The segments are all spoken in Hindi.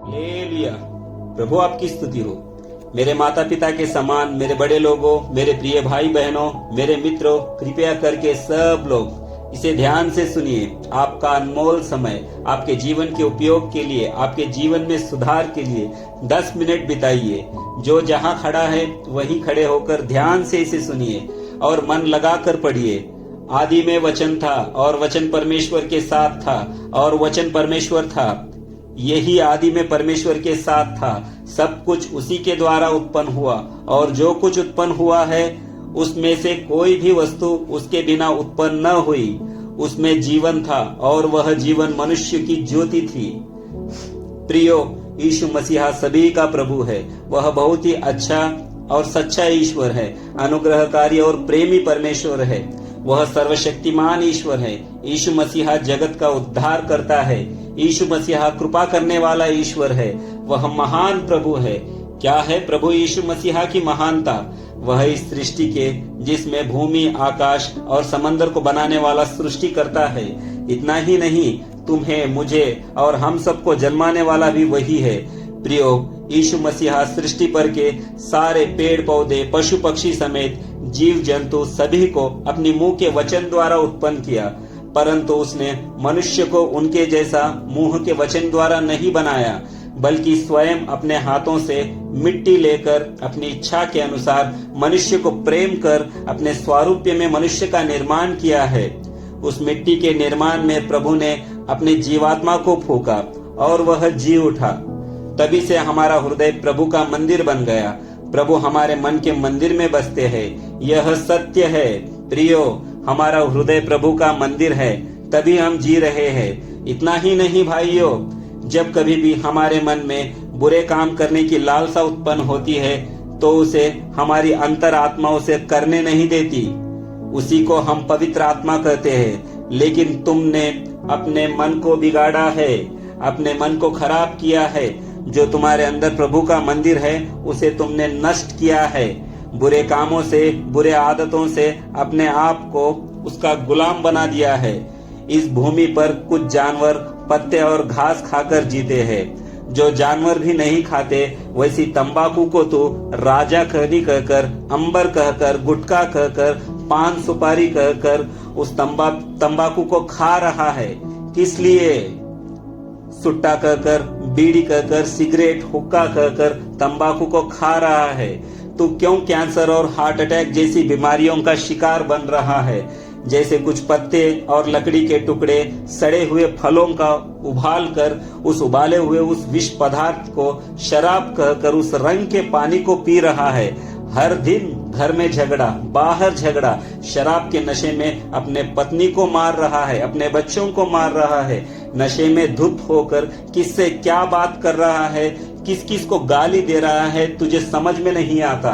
हालेलुया। प्रभु आपकी स्तुति हो। मेरे माता पिता के समान मेरे बड़े लोगों, मेरे प्रिय भाई बहनों, मेरे मित्रों, कृपया करके सब लोग इसे ध्यान से सुनिए। आपका अनमोल समय आपके जीवन के उपयोग के लिए, आपके जीवन में सुधार के लिए 10 मिनट बिताइए। जो जहाँ खड़ा है वहीं खड़े होकर ध्यान से इसे सुनिए और मन लगाकर पढ़िए। आदि में वचन था और वचन परमेश्वर के साथ था और वचन परमेश्वर था। यही आदि में परमेश्वर के साथ था। सब कुछ उसी के द्वारा उत्पन्न हुआ और जो कुछ उत्पन्न हुआ है उसमें से कोई भी वस्तु उसके बिना उत्पन्न न हुई। उसमें जीवन था और वह जीवन मनुष्य की ज्योति थी। प्रियो, यीशु मसीहा सभी का प्रभु है। वह बहुत ही अच्छा और सच्चा ईश्वर है, अनुग्रहकारी और प्रेमी परमेश्वर है। वह सर्वशक्तिमान ईश्वर है। यीशु मसीहा जगत का उद्धार करता है। यीशु मसीहा कृपा करने वाला ईश्वर है। वह महान प्रभु है। क्या है प्रभु यीशु मसीहा की महानता? वह इस सृष्टि के, जिसमें भूमि, आकाश और समंदर को बनाने वाला सृष्टि करता है। इतना ही नहीं, तुम्हें, मुझे और हम सबको जन्माने वाला भी वही है। प्रियो, यीशु मसीहा सृष्टि पर के सारे पेड़ पौधे, पशु पक्षी समेत जीव जंतु सभी को अपनी मुंह के वचन द्वारा उत्पन्न किया, परंतु उसने मनुष्य को उनके जैसा मुंह के वचन द्वारा नहीं बनाया, बल्कि स्वयं अपने हाथों से मिट्टी लेकर अपनी इच्छा के अनुसार मनुष्य को प्रेम कर अपने स्वारूप्य में मनुष्य का निर्माण किया है। उस मिट्टी के निर्माण में प्रभु ने अपनी जीवात्मा को फूंका और वह जी उठा। तभी से हमारा हृदय प्रभु का मंदिर बन गया। प्रभु हमारे मन के मंदिर में बसते हैं। यह सत्य है। प्रियो, हमारा हृदय प्रभु का मंदिर है, तभी हम जी रहे हैं। इतना ही नहीं भाइयों, जब कभी भी हमारे मन में बुरे काम करने की लालसा उत्पन्न होती है तो उसे हमारी अंतरात्मा उसे करने नहीं देती। उसी को हम पवित्र आत्मा कहते हैं। लेकिन तुमने अपने मन को बिगाड़ा है, अपने मन को खराब किया है। जो तुम्हारे अंदर प्रभु का मंदिर है उसे तुमने नष्ट किया है। बुरे कामों से, बुरे आदतों से अपने आप को उसका गुलाम बना दिया है। इस भूमि पर कुछ जानवर पत्ते और घास खाकर जीते हैं। जो जानवर भी नहीं खाते, वैसी तंबाकू को तो राजा खरी कहकर, अंबर कहकर, गुटखा कहकर, पान सुपारी कहकर उस तंबाकू को खा रहा है। किस लिए? सुट्टा कहकर, बीड़ी कहकर, सिगरेट, हुक्का कहकर तंबाकू को खा रहा है। तो क्यों कैंसर और हार्ट अटैक जैसी बीमारियों का शिकार बन रहा है? जैसे कुछ पत्ते और लकड़ी के टुकड़े सड़े हुए फलों का उबाल कर उस उबाले हुए उस विष पदार्थ को शराब कहकर उस रंग के पानी को पी रहा है। हर दिन घर में झगड़ा, बाहर झगड़ा, शराब के नशे में अपने पत्नी को मार रहा है, अपने बच्चों को मार रहा है। नशे में धुत होकर किससे क्या बात कर रहा है, किस किस को गाली दे रहा है, तुझे समझ में नहीं आता।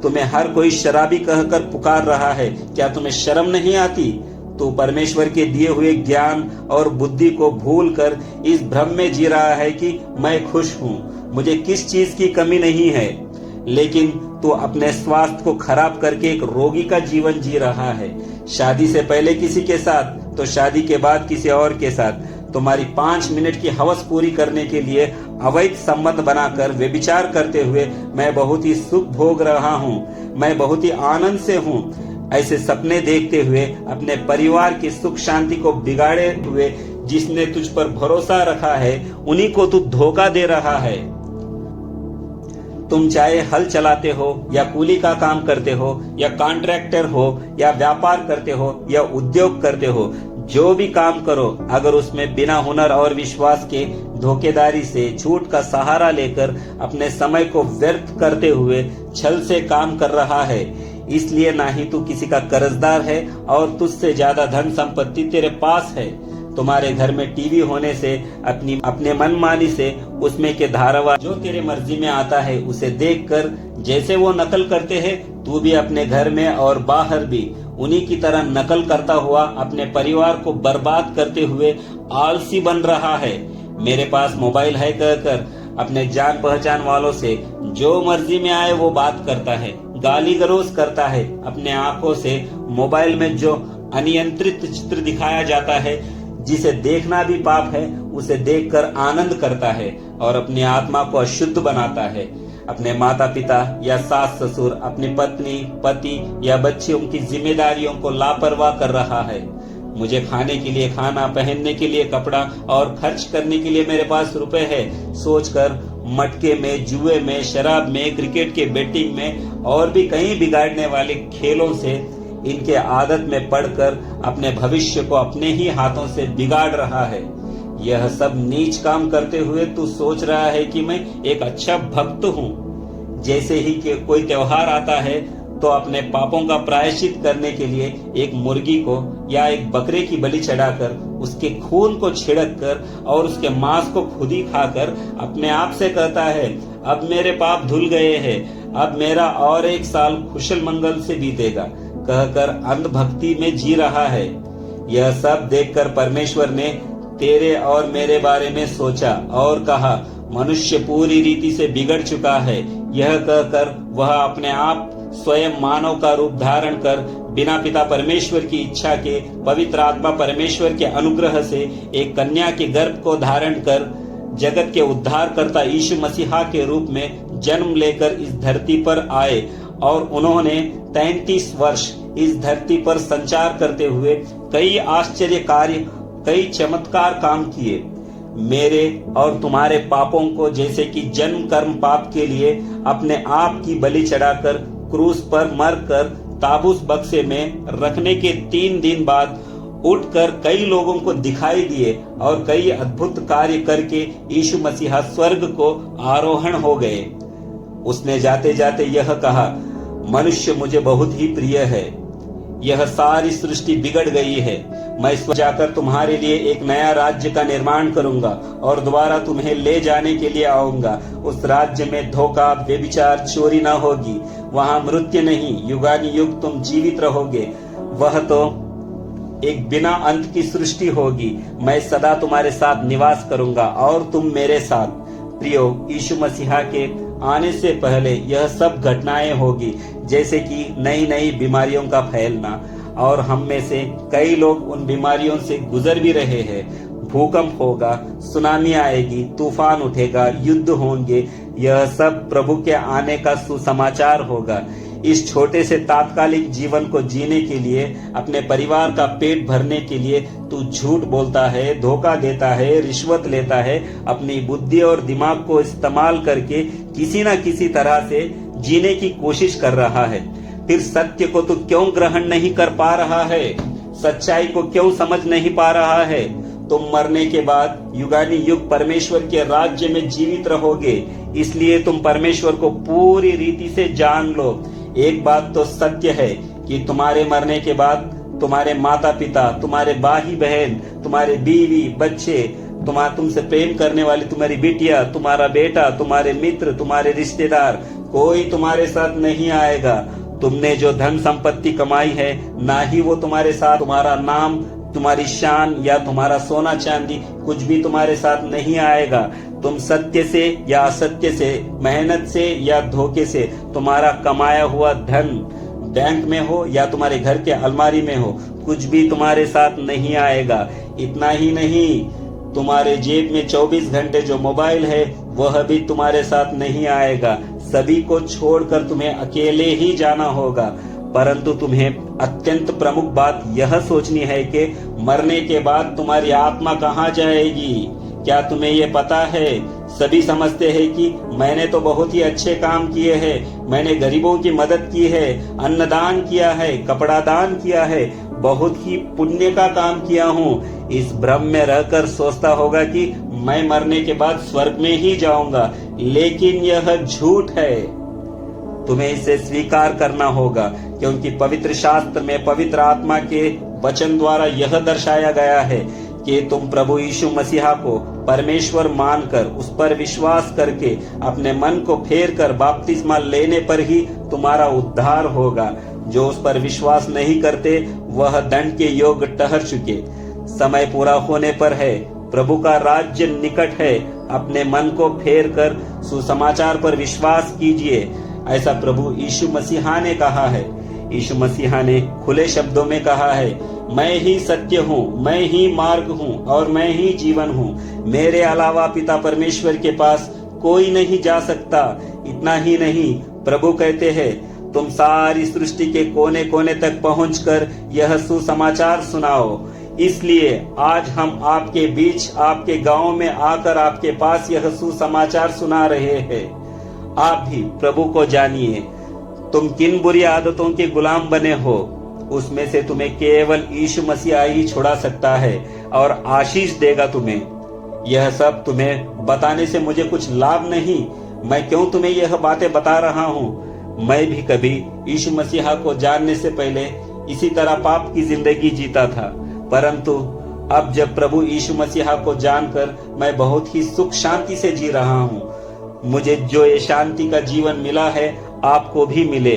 तुम्हें हर कोई शराबी कहकर पुकार रहा है। क्या तुम्हें शर्म नहीं आती? तो परमेश्वर के दिए हुए ज्ञान और बुद्धि को भूलकर इस भ्रम में जी रहा है कि मैं खुश हूँ, मुझे किस चीज की कमी नहीं है। लेकिन तू अपने स्वास्थ्य को खराब करके एक रोगी का जीवन जी रहा है। शादी से पहले किसी के साथ, तो शादी के बाद किसी और के साथ। तुम्हारी 5 मिनट की हवस पूरी करने के लिए अवैध संबंध बनाकर व्यभिचार करते हुए मैं बहुत ही सुख भोग रहा हूँ, मैं बहुत ही आनंद से हूँ। ऐसे सपने देखते हुए अपने परिवार की सुख शांति को बिगाड़े हुए जिसने तुझ पर भरोसा रखा है, उन्हीं को तू धोखा दे रहा है। तुम चाहे हल चलाते हो या कूली का काम करते हो या कॉन्ट्रैक्टर हो या व्यापार करते हो या उद्योग करते हो, जो भी काम करो, अगर उसमें बिना हुनर और विश्वास के धोखेदारी से, झूठ का सहारा लेकर अपने समय को व्यर्थ करते हुए छल से काम कर रहा है, इसलिए ना ही तू किसी का कर्जदार है और तुझसे ज्यादा धन संपत्ति तेरे पास है। तुम्हारे घर में टीवी होने से, अपने मनमानी से उसमें के धारावाहिक जो तेरे मर्जी में आता है उसे देखकर जैसे वो नकल करते हैं, तू भी अपने घर में और बाहर भी उन्हीं की तरह नकल करता हुआ अपने परिवार को बर्बाद करते हुए आलसी बन रहा है। मेरे पास मोबाइल है कहकर अपने जान पहचान वालों से जो मर्जी में आए वो बात करता है, गाली गलौज करता है। अपने आंखों से मोबाइल में जो अनियंत्रित चित्र दिखाया जाता है, जिसे देखना भी पाप है उसे देखकर आनंद करता है और अपनी आत्मा को अशुद्ध बनाता है। अपने माता पिता या सास ससुर, अपनी पत्नी, पति या बच्चों की जिम्मेदारियों को लापरवाह कर रहा है। मुझे खाने के लिए खाना, पहनने के लिए कपड़ा और खर्च करने के लिए मेरे पास रुपए है सोचकर मटके में, जुए में, शराब में, क्रिकेट के बेटिंग में और भी कई बिगाड़ने वाले खेलों से इनके आदत में पड़कर अपने भविष्य को अपने ही हाथों से बिगाड़ रहा है। यह सब नीच काम करते हुए तू सोच रहा है कि मैं एक अच्छा भक्त हूँ। जैसे ही कि कोई त्योहार आता है तो अपने पापों का प्रायश्चित करने के लिए एक मुर्गी को या एक बकरे की बलि चढ़ाकर उसके खून को छिड़क कर और उसके मांस को खुद ही खाकर अपने आप से कहता है, अब मेरे पाप धुल गए हैं, अब मेरा और एक साल कुशल मंगल से बीतेगा, कहकर अंधभक्ति में जी रहा है। यह सब देखकर परमेश्वर ने तेरे और मेरे बारे में सोचा और कहा, मनुष्य पूरी रीति से बिगड़ चुका है। यह कहकर वह अपने आप स्वयं मानव का रूप धारण कर बिना पिता परमेश्वर की इच्छा के पवित्र आत्मा परमेश्वर के अनुग्रह से एक कन्या के गर्भ को धारण कर जगत के उद्धारकर्ता यीशु मसीहा के रूप में जन्म लेकर इस धरती पर आए और उन्होंने 33 वर्ष इस धरती पर संचार करते हुए कई आश्चर्य कार्य, कई चमत्कार काम किए। मेरे और तुम्हारे पापों को जैसे कि जन्म कर्म पाप के लिए अपने आप की बलि चढ़ाकर क्रूस पर मरकर ताबूत बक्से में रखने के 3 दिन बाद उठकर कई लोगों को दिखाई दिए और कई अद्भुत कार्य करके यीशु मसीहा स्वर्ग को आरोहण हो गए। उसने जाते जाते यह कहा, मनुष्य मुझे बहुत ही प्रिय है, यह सारी सृष्टि बिगड़ गई है। मैं इस जाकर तुम्हारे लिए एक नया राज्य का निर्माण करूंगा और दोबारा तुम्हें ले जाने के लिए आऊंगा। उस राज्य में धोखा, व्यभिचार, चोरी न होगी, वहां मृत्यु नहीं, युगानुयुग तुम जीवित रहोगे। वह तो एक बिना अंत की सृष्टि होगी। मैं सदा तुम्हारे साथ निवास करूंगा और तुम मेरे साथ। प्रियो, यीशु मसीहा के आने से पहले यह सब घटनाएं होगी, जैसे कि नई नई बीमारियों का फैलना, और हम में से कई लोग उन बीमारियों से गुजर भी रहे हैं। भूकंप होगा, सुनामी आएगी, तूफान उठेगा, युद्ध होंगे। यह सब प्रभु के आने का सुसमाचार होगा। इस छोटे से तात्कालिक जीवन को जीने के लिए, अपने परिवार का पेट भरने के लिए तू झूठ बोलता है, धोखा देता है, रिश्वत लेता है, अपनी बुद्धि और दिमाग को इस्तेमाल करके किसी न किसी तरह से जीने की कोशिश कर रहा है। फिर सत्य को तू क्यों ग्रहण नहीं कर पा रहा है? सच्चाई को क्यों समझ नहीं पा रहा है? तुम मरने के बाद युगानी युग परमेश्वर के राज्य में जीवित रहोगे, इसलिए तुम परमेश्वर को पूरी रीति से जान लो। एक बात तो सत्य है कि तुम्हारे मरने के बाद तुम्हारे माता पिता, तुम्हारे भाई बहन, तुम्हारे बीवी, बच्चे, तुमसे प्रेम करने वाली तुम्हारी बिटिया, तुम्हारा बेटा, तुम्हारे मित्र, तुम्हारे रिश्तेदार, कोई तुम्हारे साथ नहीं आएगा। तुमने जो धन संपत्ति कमाई है, ना ही वो तुम्हारे साथ, तुम्हारा नाम, तुम्हारी शान या तुम्हारा सोना चांदी कुछ भी तुम्हारे साथ नहीं आएगा। तुम सत्य से या असत्य से, मेहनत से या धोखे से तुम्हारा कमाया हुआ धन बैंक में हो या तुम्हारे घर के अलमारी में हो, कुछ भी तुम्हारे साथ नहीं आएगा। इतना ही नहीं, तुम्हारे जेब में 24 घंटे जो मोबाइल है वह भी तुम्हारे साथ नहीं आएगा। सभी को छोड़कर तुम्हें अकेले ही जाना होगा। परंतु तुम्हें अत्यंत प्रमुख बात यह सोचनी है कि मरने के बाद तुम्हारी आत्मा कहाँ जाएगी। क्या तुम्हें ये पता है? सभी समझते हैं कि मैंने तो बहुत ही अच्छे काम किए हैं, मैंने गरीबों की मदद की है, अन्नदान किया है, कपड़ा दान किया है, बहुत ही पुण्य का काम किया हूँ। इस भ्रम में रहकर सोचता होगा कि मैं मरने के बाद स्वर्ग में ही जाऊंगा, लेकिन यह झूठ है। तुम्हें इसे स्वीकार करना होगा, क्योंकि पवित्र शास्त्र में पवित्र आत्मा के वचन द्वारा यह दर्शाया गया है कि तुम प्रभु यीशु मसीहा को परमेश्वर मानकर उस पर विश्वास करके अपने मन को फेर कर बपतिस्मा लेने पर ही तुम्हारा उद्धार होगा। जो उस पर विश्वास नहीं करते वह दंड के योग्य ठहर चुके। समय पूरा होने पर है, प्रभु का राज्य निकट है। अपने मन को फेर कर सुसमाचार पर विश्वास कीजिए, ऐसा प्रभु यीशु मसीहा ने कहा है। यीशु मसीहा ने खुले शब्दों में कहा है, मैं ही सत्य हूँ, मैं ही मार्ग हूँ और मैं ही जीवन हूँ। मेरे अलावा पिता परमेश्वर के पास कोई नहीं जा सकता। इतना ही नहीं, प्रभु कहते हैं तुम सारी सृष्टि के कोने कोने तक पहुंचकर यह सुसमाचार सुनाओ। इसलिए आज हम आपके बीच, आपके गांव में आकर आपके पास यह सुसमाचार सुना रहे हैं। आप भी प्रभु को जानिए। तुम किन बुरी आदतों के गुलाम बने हो, उसमें से तुम्हें केवल यीशु मसीह ही छुड़ा सकता है और आशीष देगा तुम्हें। यह सब तुम्हें बताने से मुझे कुछ लाभ नहीं। मैं क्यों तुम्हें यह बातें बता रहा हूँ? मैं भी कभी यीशु मसीहा को जानने से पहले इसी तरह पाप की जिंदगी जीता था, परंतु अब जब प्रभु यीशु मसीहा को जानकर मैं बहुत ही सुख शांति से जी रहा हूँ। मुझे जो ये शांति का जीवन मिला है, आपको भी मिले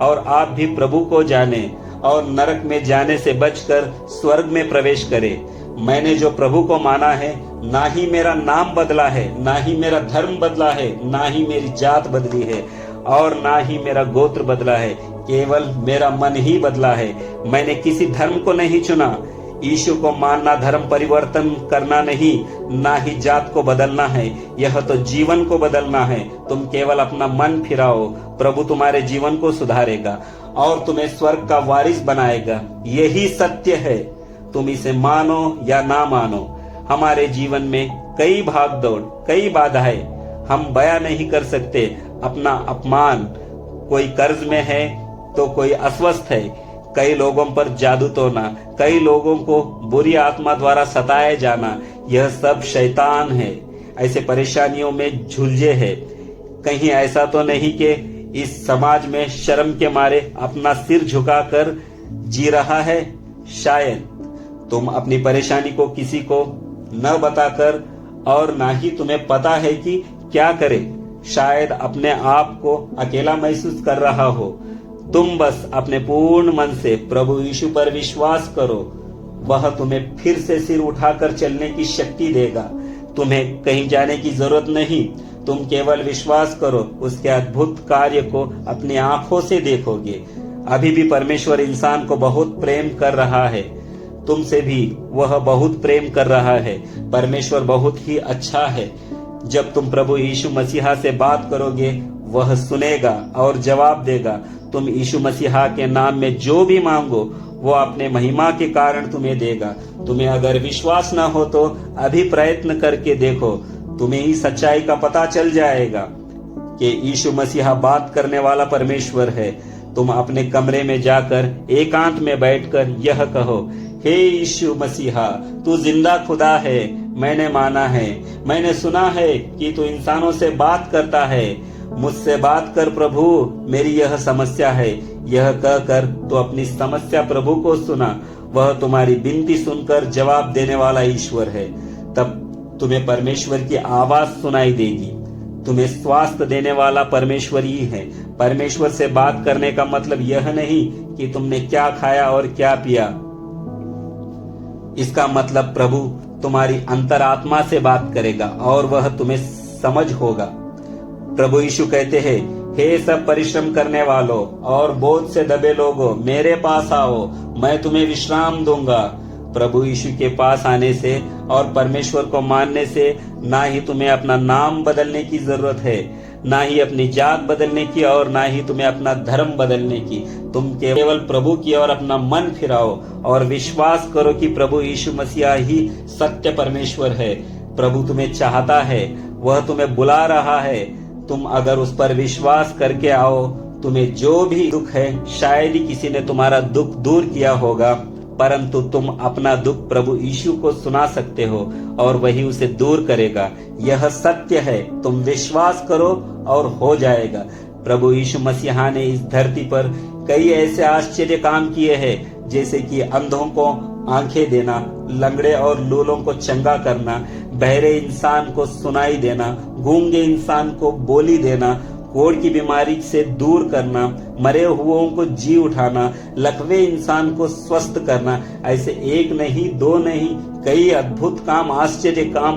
और आप भी प्रभु को जाने और नरक में जाने से बचकर स्वर्ग में प्रवेश करें। मैंने जो प्रभु को माना है, ना ही मेरा नाम बदला है, ना ही मेरा धर्म बदला है, ना ही मेरी जात बदली है और ना ही मेरा गोत्र बदला है, केवल मेरा मन ही बदला है। मैंने किसी धर्म को नहीं चुना। यीशु को मानना धर्म परिवर्तन करना नहीं, ना ही जात को बदलना है, यह तो जीवन को बदलना है। तुम केवल अपना मन फिराओ, प्रभु तुम्हारे जीवन को सुधारेगा और तुम्हें स्वर्ग का वारिस बनाएगा। यही सत्य है, तुम इसे मानो या ना मानो। हमारे जीवन में कई भागदौड़, कई बाधाएं, हम बयां नहीं कर सकते अपना अपमान। कोई कर्ज में है तो कोई अस्वस्थ है, कई लोगों पर जादू टोना, कई लोगों को बुरी आत्मा द्वारा सताया जाना, यह सब शैतान है। ऐसे परेशानियों में झुलझे है। कहीं ऐसा तो नहीं कि इस समाज में शर्म के मारे अपना सिर झुकाकर जी रहा है? शायद तुम अपनी परेशानी को किसी को न बताकर और ना ही तुम्हें पता है कि क्या करे, शायद अपने आप को अकेला महसूस कर रहा हो। तुम बस अपने पूर्ण मन से प्रभु यीशु पर विश्वास करो, वह तुम्हें फिर से सिर उठाकर चलने की शक्ति देगा। तुम्हें कहीं जाने की जरूरत नहीं, तुम केवल विश्वास करो, उसके अद्भुत कार्य को अपनी आंखों से देखोगे। अभी भी परमेश्वर इंसान को बहुत प्रेम कर रहा है, तुमसे भी वह बहुत प्रेम कर रहा है। परमेश्वर बहुत ही अच्छा है। जब तुम प्रभु यीशु मसीहा से बात करोगे, वह सुनेगा और जवाब देगा। तुम यीशु मसीहा के नाम में जो भी मांगो, वो अपने महिमा के कारण तुम्हें देगा। तुम्हें अगर विश्वास न हो तो अभी प्रयत्न करके देखो, तुम्हें ही सच्चाई का पता चल जाएगा कि यीशु मसीहा बात करने वाला परमेश्वर है। तुम अपने कमरे में जाकर एकांत में बैठकर यह कहो, हे यीशु मसीहा, तू जिंदा खुदा है। मैंने माना है, मैंने सुना है कि तू इंसानों से बात करता है। मुझसे बात कर प्रभु, मेरी यह समस्या है। यह कहकर तो अपनी समस्या प्रभु को सुना। वह तुम्हारी विनती सुनकर जवाब देने वाला ईश्वर है। तब तुम्हें परमेश्वर की आवाज सुनाई देगी। तुम्हें स्वास्थ्य देने वाला परमेश्वर ही है। परमेश्वर से बात करने का मतलब यह नहीं कि तुमने क्या खाया और क्या पिया। इसका मतलब प्रभु तुम्हारी अंतरात्मा से बात करेगा और वह तुम्हें समझ होगा। प्रभु यीशु कहते हैं, हे सब परिश्रम करने वालों और बोझ से दबे लोगों, मेरे पास आओ, मैं तुम्हें विश्राम दूंगा। प्रभु यीशु के पास आने से और परमेश्वर को मानने से ना ही तुम्हें अपना नाम बदलने की जरूरत है, ना ही अपनी जात बदलने की और ना ही तुम्हें अपना धर्म बदलने की। तुम केवल प्रभु की ओर अपना मन फिराओ और विश्वास करो कि प्रभु यीशु मसीहा ही सत्य परमेश्वर है। प्रभु तुम्हें चाहता है, वह तुम्हें बुला रहा है। तुम अगर उस पर विश्वास करके आओ, तुम्हें जो भी दुख है, शायद ही किसी ने तुम्हारा दुख दूर किया होगा, परंतु तुम अपना दुख प्रभु यीशु को सुना सकते हो और वही उसे दूर करेगा। यह सत्य है, तुम विश्वास करो और हो जाएगा। प्रभु यीशु मसीहा ने इस धरती पर कई ऐसे आश्चर्य काम किए हैं, जैसे कि अंधों को आंखें देना, लंगड़े और लूलों को चंगा करना, बहरे इंसान को सुनाई देना, गूंगे इंसान को बोली देना, कोढ़ की बीमारी से दूर करना, मरे हुओं को जी उठाना, लकवे इंसान को स्वस्थ करना। ऐसे एक नहीं, दो नहीं, कई अद्भुत काम, आश्चर्य काम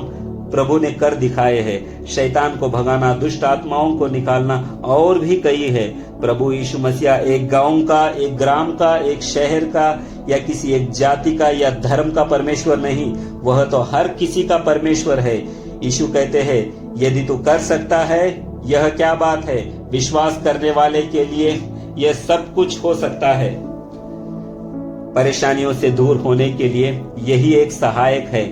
प्रभु ने कर दिखाए हैं। शैतान को भगाना, दुष्ट आत्माओं को निकालना और भी कई है। प्रभु यीशु मसीह एक गांव का, एक ग्राम का, एक शहर का या किसी एक जाति का या धर्म का परमेश्वर नहीं, वह तो हर किसी का परमेश्वर है। यीशु कहते हैं, यदि तू कर सकता है, यह क्या बात है, विश्वास करने वाले के लिए यह सब कुछ हो सकता है। परेशानियों से दूर होने के लिए यही एक सहायक है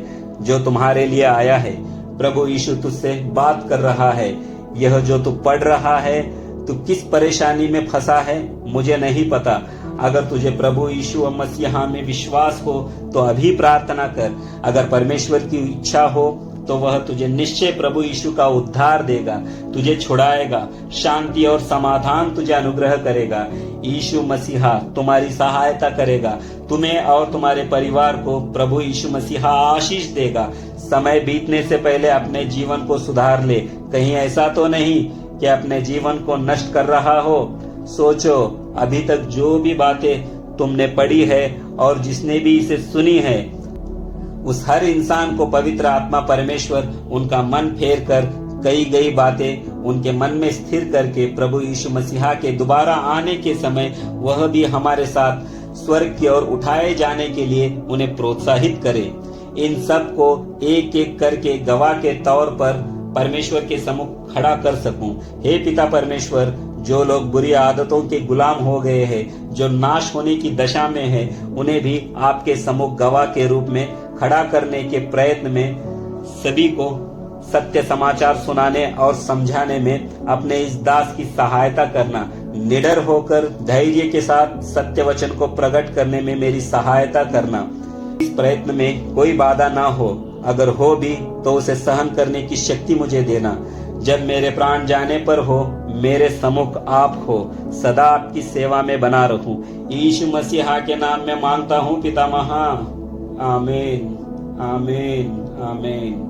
जो तुम्हारे लिए आया है। प्रभु यीशु तुझसे बात कर रहा है। यह जो तू पढ़ रहा है, तू किस परेशानी में फंसा है मुझे नहीं पता। अगर तुझे प्रभु यीशु मसीह में विश्वास हो तो अभी प्रार्थना कर। अगर परमेश्वर की इच्छा हो तो वह तुझे निश्चय प्रभु यीशु का उद्धार देगा, तुझे छुड़ाएगा, शांति और समाधान तुझे अनुग्रह करेगा। यीशु मसीहा तुम्हारी सहायता करेगा, तुम्हें और तुम्हारे परिवार को प्रभु यीशु मसीहा आशीष देगा। समय बीतने से पहले अपने जीवन को सुधार ले। कहीं ऐसा तो नहीं कि अपने जीवन को नष्ट कर रहा हो। सोचो, अभी तक जो भी बातें तुमने पढ़ी है और जिसने भी इसे सुनी है, उस हर इंसान को पवित्र आत्मा परमेश्वर उनका मन फेर कर कही गई बातें उनके मन में स्थिर करके प्रभु यीशु मसीहा के दोबारा आने के समय वह भी हमारे साथ स्वर्ग की ओर उठाए जाने के लिए उन्हें प्रोत्साहित करे। इन सब को एक एक करके गवाह के तौर पर परमेश्वर के सम्मुख खड़ा कर सकूं। हे पिता परमेश्वर, जो लोग बुरी आदतों के गुलाम हो गए हैं, जो नाश होने की दशा में हैं, उन्हें भी आपके सम्मुख गवाह के रूप में खड़ा करने के प्रयत्न में सभी को सत्य समाचार सुनाने और समझाने में अपने इस दास की सहायता करना। निडर होकर धैर्य के साथ सत्य वचन को प्रकट करने में मेरी सहायता करना। इस प्रयत्न में कोई बाधा ना हो, अगर हो भी तो उसे सहन करने की शक्ति मुझे देना। जब मेरे प्राण जाने पर हो, मेरे सम्मुख आप हो, सदा आपकी सेवा में बना रहूं। यीशु मसीहा के नाम में मांगता हूं पितामह, आमीन, आमीन, आमीन।